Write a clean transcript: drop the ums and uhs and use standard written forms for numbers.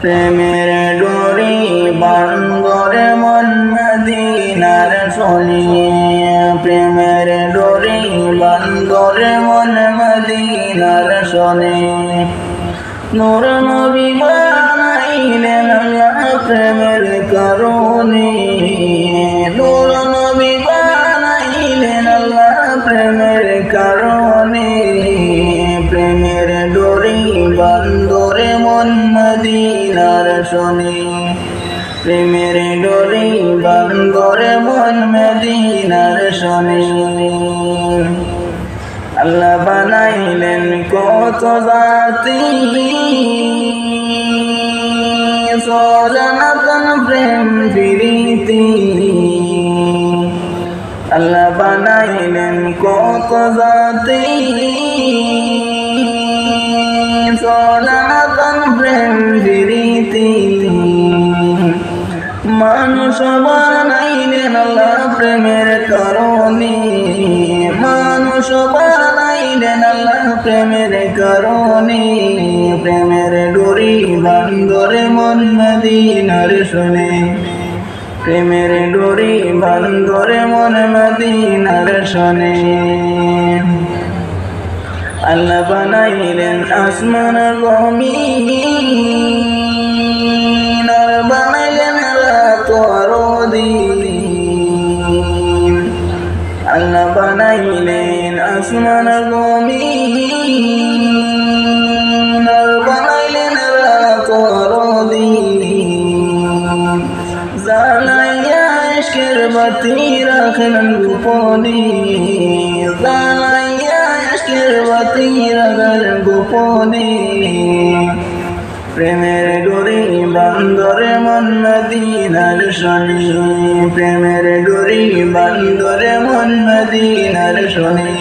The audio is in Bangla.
প্রেমের ডোরি বান্দরে মন মদিনার শনি, প্রেমের ডোরি বান্দরে মন মদিনার শনি। নূর নবী বানাইলেন আল্লাহ প্রেমের কারণে, নূর নবী বানাইলেন আল্লাহ প্রেমের কারণে। প্রেমের ডোরি বান্দরে মন মদিনার শনি, প্রেমের ডোরি বান্দরে মন মদিনার শনি। আল্লাহ বানাইলেন কত জাতি, সজনাতন প্রেম প্রীতি। আল্লাহ বানাইলেন কত জাতি, সজনাতন প্রেম প্রীতি। মানুষ বানাইলেন আল্লাহ প্রেমের কারণে, মানুষ বানাইলেন আল্লাহ প্রেমের কারণে। প্রেমের ডোরি বান্দরে মন মদিনার শনি, প্রেমের ডোরি বান্দরে মন মদিনার শনি। আল্লাহ বানাইলেন আসমান জমিন, আর বানাইলেন রাত আর দিন। আল্লাহ বানাইলেন আসমান জমিন, আর বানাইলেন রাত আর দিন। জ্বালাইয়া ইশকের বাতি রাখলেন গোপনে, জ্বালাইয়া ইশকের বাতি রাখলেন গোপনে। প্রেমের ডোরি বান্দরে মন মদিনার শনি, প্রেমের ডোরি বান্দরে মন মদিনার শনি।